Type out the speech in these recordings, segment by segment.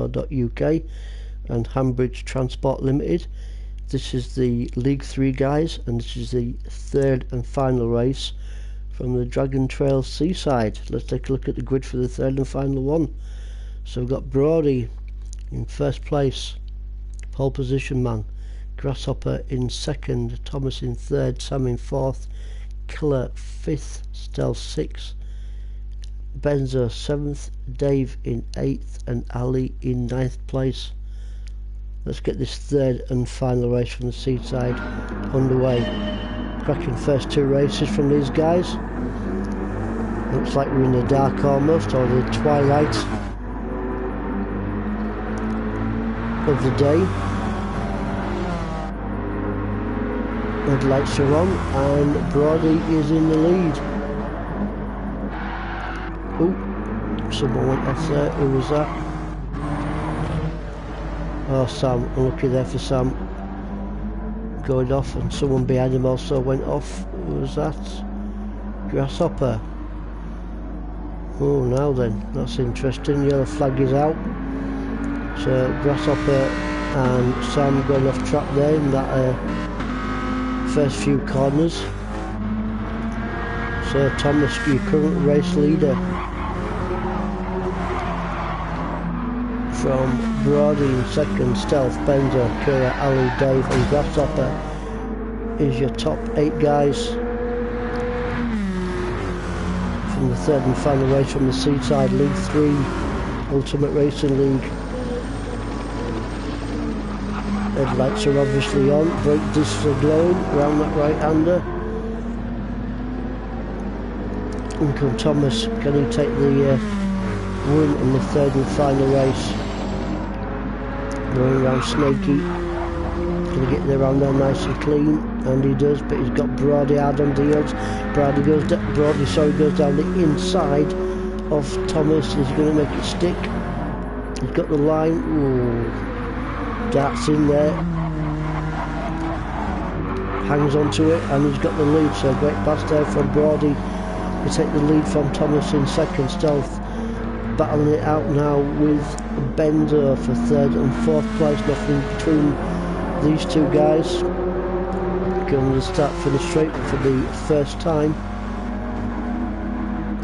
FirePower2708's.co.uk and Hambridge Transport Limited. This is the League 3 guys, and this is the third and final race from the Dragon Trail Seaside. Let's take a look at the grid for the third and final one. So we've got Brody in first place, pole position man, Grasshopper in second, Thomas in third, Sam in fourth, Killer fifth, Stealth sixth, Benzo seventh, Dave in eighth, and Ali in ninth place. Let's get this third and final race from the Seaside underway. Cracking first two races from these guys. Looks like we're in the dark almost, or the twilight of the day. Headlights are on and Brody is in the lead. Oh, someone went off there. Who was that? Oh, Sam. Unlucky there for Sam. Going off, and someone behind him also went off. Who was that? Grasshopper. Oh, now then, that's interesting. Yellow flag is out. So Grasshopper and Sam going off track there in that first few corners. So Thomas, your current race leader, from Brody in second, Stealth, Benzo, Kira, Ali, Dave and Grasshopper is your top 8 guys from the third and final race from the Seaside League 3 Ultimate Racing League. Headlights are obviously on, brake discs are glowing around that right-hander. Uncle Thomas, can he take the win in the third and final race? Going around Snaky, can he get there around there nice and clean? And he does, but he's got Brody hard on the heels. Brody goes down the inside of Thomas. He's going to make it stick. He's got the line. Ooh. Darts in there, hangs onto it, and he's got the lead. So great pass there from Brody to take the lead from Thomas in second. Stealth battling it out now with Benzo for third and fourth place. Nothing between these two guys. Going to start finish straight for the first time.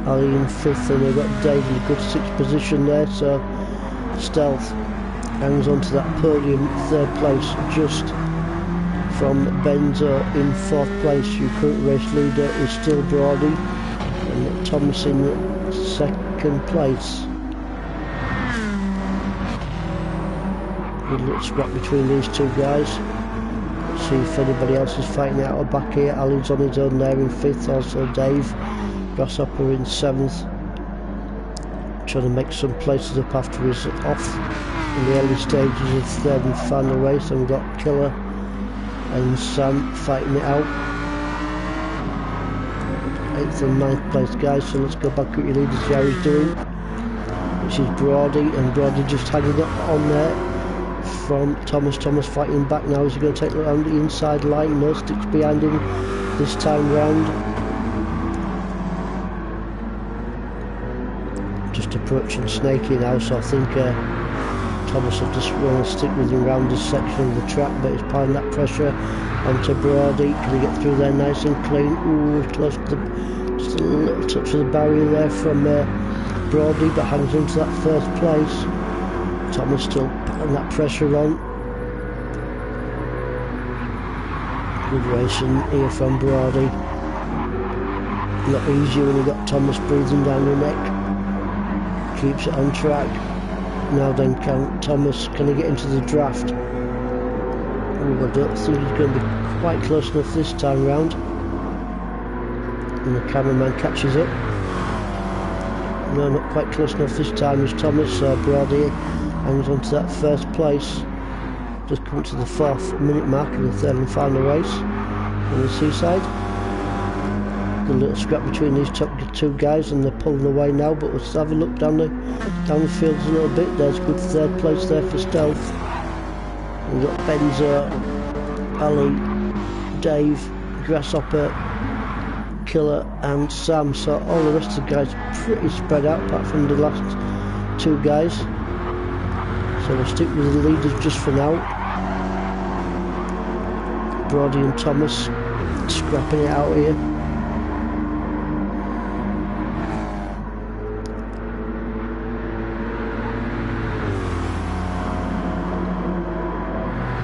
Ali in fifth, and they've got Dave in a good sixth position there. So Stealth hangs on to that podium, third place, just from Benzo in fourth place. Your current race leader is still Brody, and Thomas in second place. Good little scrap between these two guys. Let's see if anybody else is fighting out of back here. Ali's on his own there in fifth, also Dave. Grasshopper in seventh, trying to make some places up after he's off in the early stages of third and final race. And we've got Killer and Sam fighting it out. 8th and 9th place guys. So let's go back at your leaders, see how he's doing, which is Brody, and Brody just hanging up on there from Thomas. Thomas fighting back now. Is he going to take it around the inside line? No, sticks behind him this time round. Just approaching Snaky now, so I think Thomas will just want to stick with him around this section of the track, but he's applying that pressure onto Brody. Can he get through there nice and clean? Ooh, close to just a little touch of the barrier there from Brody, but hangs into that first place. Thomas still putting that pressure on. Good racing here from Brody. Not easy when you've got Thomas breathing down your neck. Keeps it on track. Now then, Thomas, can he get into the draft? Ooh, I don't think he's going to be quite close enough this time round. And the cameraman catches up. No, not quite close enough this time as Thomas. Brody hangs on to that first place. Just come to the 4th minute mark of the third and final race on the Seaside. A little scrap between these top two guys, and they're pulling away now, but let's have a look down the fields a little bit. There's good third place there for Stealth. We've got Benzo, Ali, Dave, Grasshopper, Killer and Sam. So all the rest of the guys are pretty spread out apart from the last two guys. So we'll stick with the leaders just for now. Brody and Thomas scrapping it out here.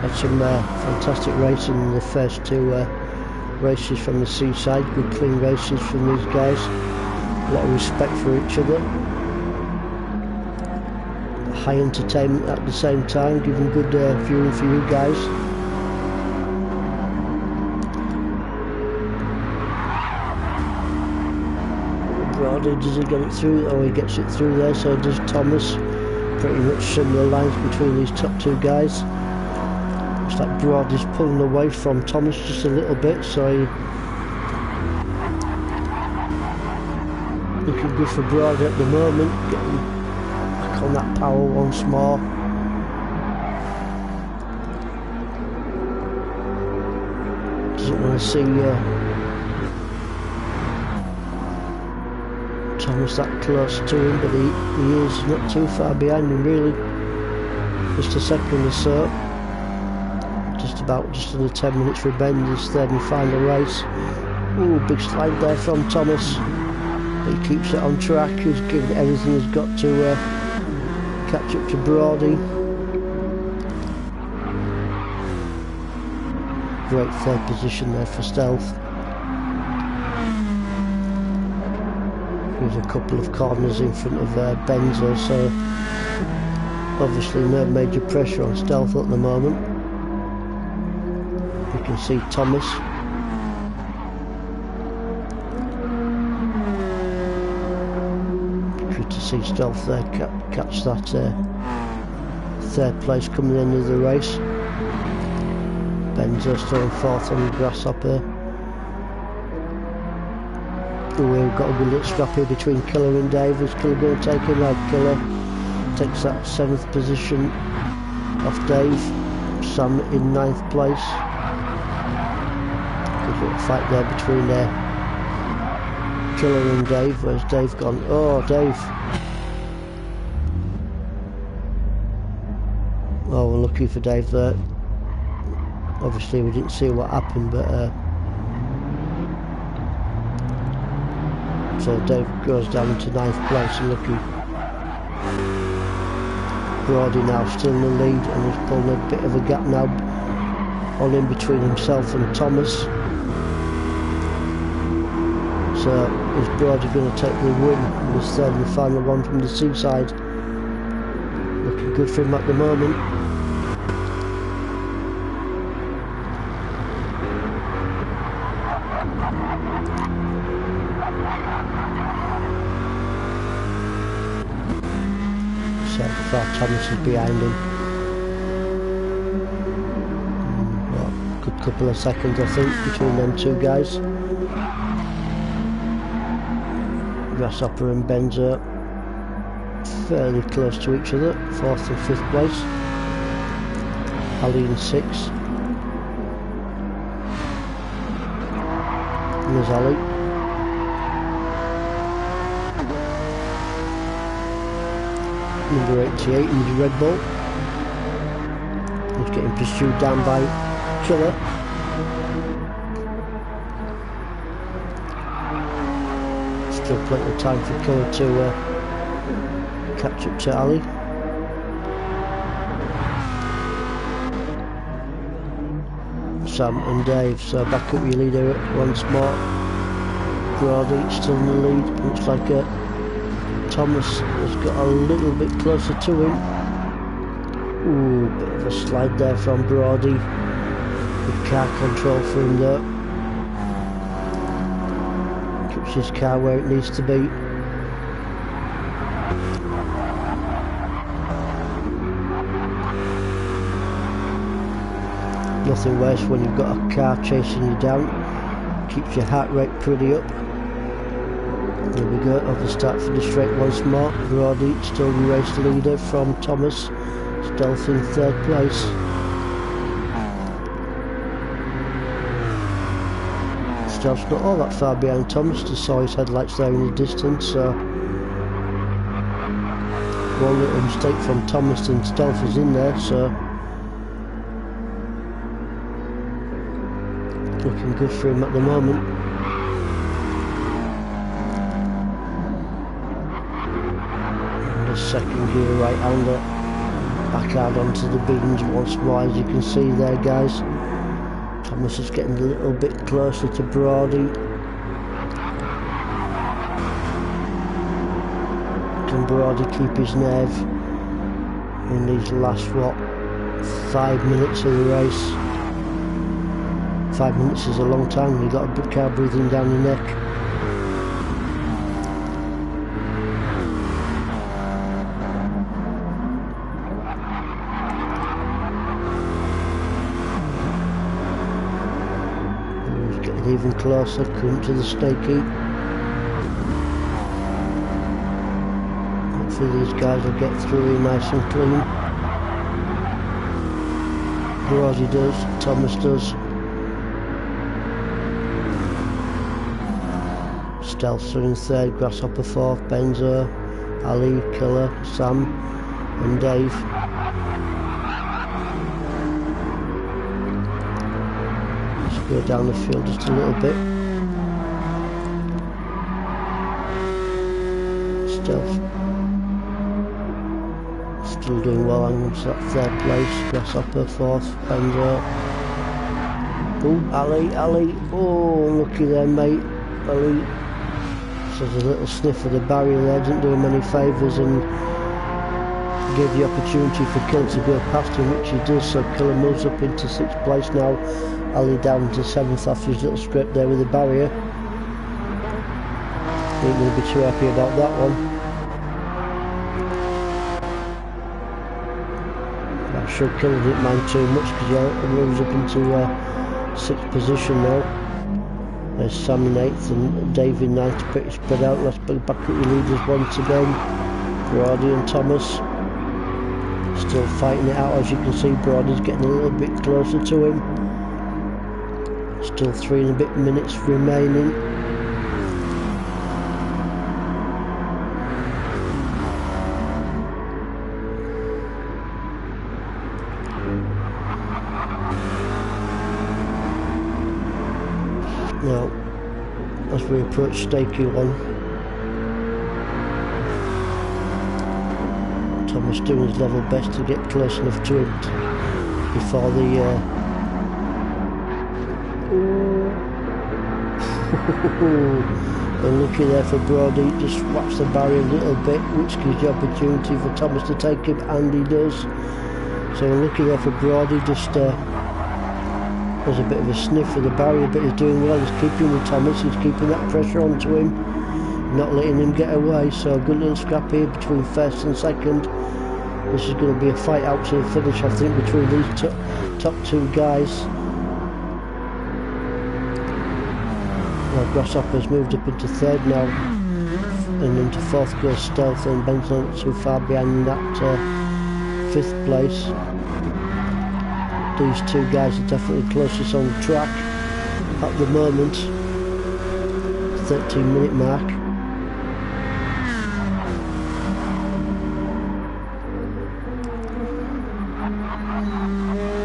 Had some fantastic racing in the first two races from the seaside. Good clean races from these guys. A lot of respect for each other. High entertainment at the same time, giving good viewing for you guys. Brody, does he get it through? Oh, he gets it through there, so does Thomas. Pretty much similar lines between these top two guys. Looks like Brody's pulling away from Thomas just a little bit, so looking good for Brody at the moment, getting back on that power once more. Doesn't want to see Thomas that close to him, but he is not too far behind him really. Just a second or so. Just under 10 minutes for Ben, his third and final race. Ooh, big slide there from Thomas. But he keeps it on track. He's given everything he's got to catch up to Brody. Great third position there for Stealth. There's a couple of corners in front of Benzo, so obviously no major pressure on Stealth at the moment. You can see Thomas. Good to see Stealth there catch that third place coming into the race. Benzo still in fourth on the Grasshopper. Ooh, we've got a good little scrap here between Killer and Dave. Is Killer going to take him out? Killer takes that 7th position off Dave. Sam in 9th place. Good little fight there between Killer and Dave. Where's Dave gone? Oh, Dave. Oh, we're lucky for Dave there. Obviously we didn't see what happened, but so Dave goes down to 9th place, and looking. Brody now still in the lead, and he's pulling a bit of a gap now on in between himself and Thomas. So is Brody going to take the win in his third and final one from the seaside? Looking good for him at the moment. Thomas is behind him. Well, good couple of seconds I think between them two guys. Grasshopper and Benzo fairly close to each other, 4th and 5th place. Ali in 6th. And there's Ali. Number 88 in the Red Bull. He's getting pursued down by Killer. Still plenty of time for Killer to catch up to Ali. Sam and Dave, so back up your leader once more. Brody still in the lead. Looks like Thomas has got a little bit closer to him. Ooh, bit of a slide there from Brody. Good car control for him though. Keeps his car where it needs to be. Nothing worse when you've got a car chasing you down. Keeps your heart rate pretty up. Here we go, off the start for the straight once more. Brody still the race leader from Thomas. Stealth in 3rd place. Stealth's not all that far behind Thomas. Just saw his headlights there in the distance, so One little mistake from Thomas and Stealth is in there, so looking good for him at the moment. And the second gear right-hander back out onto the beans once more, as you can see there, guys. Thomas is getting a little bit closer to Brody. Can Brody keep his nerve in these last, what, 5 minutes of the race? 5 minutes is a long time. You've got a big car breathing down your neck. He's getting even closer, coming to the stakey. Hopefully these guys will get through here nice and clean. Brody does, Thomas does. Stealth's in third, Grasshopper fourth, Benzo, Ali, Killer, Sam and Dave. Let's go down the field just a little bit. Stealth still doing well on that third place, Grasshopper fourth, Benzo. Oh, Ali, oh, unlucky there, mate. Ali. So there's a little sniff of the barrier there, didn't do him any favours, and gave the opportunity for Killer to go past him, which he does. So Killer moves up into 6th place now. Ali down to 7th after his little scrape there with the barrier. Ain't going to be too happy about that one. I'm sure Killer didn't mind too much, because he moves up into 6th position now. There's Sam in 8th and Dave in 9th, pretty spread out. Let's bring back up your leaders once again. Brody and Thomas still fighting it out, as you can see. Brody's getting a little bit closer to him. Still 3 and a bit minutes remaining. Now, as we approach Stakey 1, Thomas doing his level best to get close enough to him before the unlucky there for Brody. Just whaps the barrier a little bit, which gives the opportunity for Thomas to take him, and he does. So unlucky there for Brody. Just there's a bit of a sniff of the barrier, but he's doing well. He's keeping with Thomas, he's keeping that pressure onto him, not letting him get away. So a good little scrap here between 1st and 2nd. This is going to be a fight out to the finish, I think, between these top 2 guys. Well, Grasshopper's moved up into 3rd now, and into 4th goes Stealth, and Ben's not too far behind that 5th place. These 2 guys are definitely closest on the track at the moment. 13-minute mark.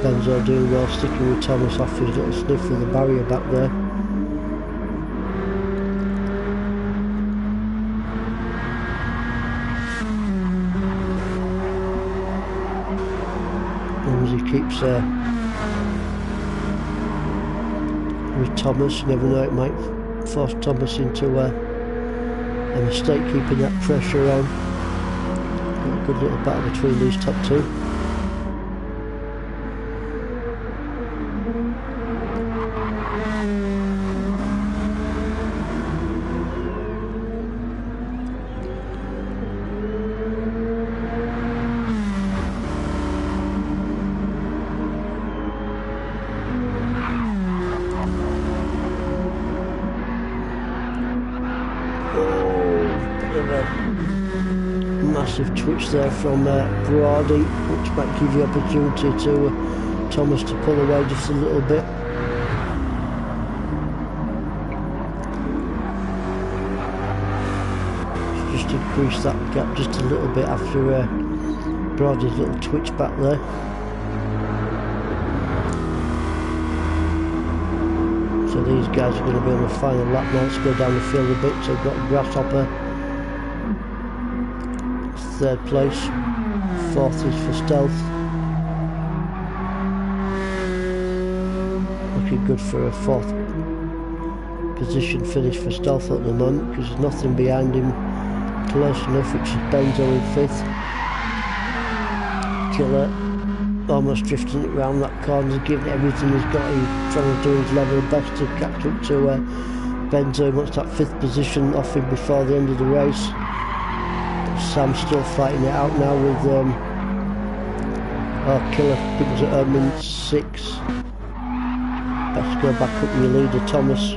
Benzo doing well, sticking with Thomas after his little sniff of the barrier back there. As he keeps with Thomas, you never know, it might force Thomas into a mistake, keeping that pressure on. Got a good little battle between these top 2. Massive twitch there from Brody, which might give the opportunity to Thomas to pull away just a little bit. He's just increased that gap just a little bit after Brody's little twitch back there. So these guys are going to be on the final lap now. Let's go down the field a bit. So we've got Grasshopper, 3rd place, 4th is for Stealth. Looking good for a 4th position finish for Stealth at the moment, because there's nothing behind him close enough, which is Benzo in 5th. Killer almost drifting it round that corner, giving everything he's got. He's trying to do his level best to catch up to Benzo. He wants that 5th position off him before the end of the race. Sam's still fighting it out now with Killer picks it up in 6. Best go back up with your leader Thomas.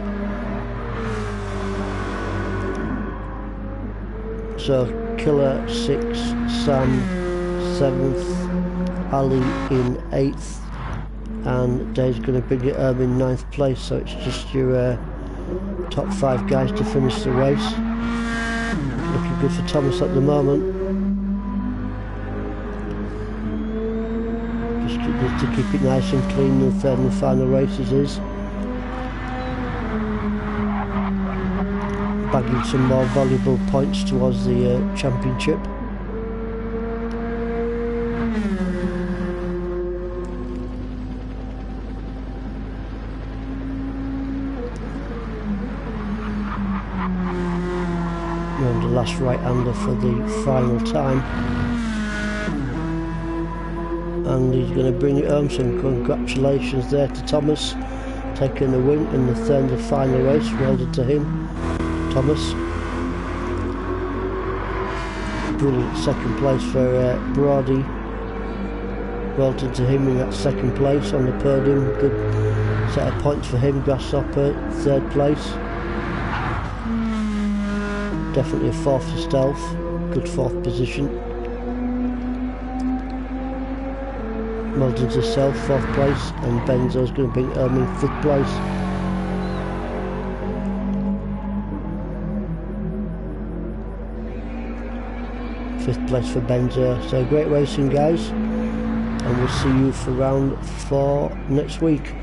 So Killer 6, Sam 7th, Ali in 8th, and Dave's going to bring it home in 9th place. So it's just your top 5 guys to finish the race. Looking good for Thomas at the moment. Just needs to keep it nice and clean in the 3rd and final races is. Bagging some more valuable points towards the championship. And the last right-hander for the final time. And he's going to bring it home, so congratulations there to Thomas, taking the win in the 3rd and final race. Well done to him, Thomas. Brilliant 2nd place for Brody. Well done to him in that 2nd place on the podium. Good set of points for him. Grasshopper 3rd place. Definitely a 4th for Stealth. Good 4th position. Well done to Self, 4th place, and Benzo's going to bring it home in 5th place. Fifth place for Benzo. So great racing, guys, and we'll see you for round 4 next week.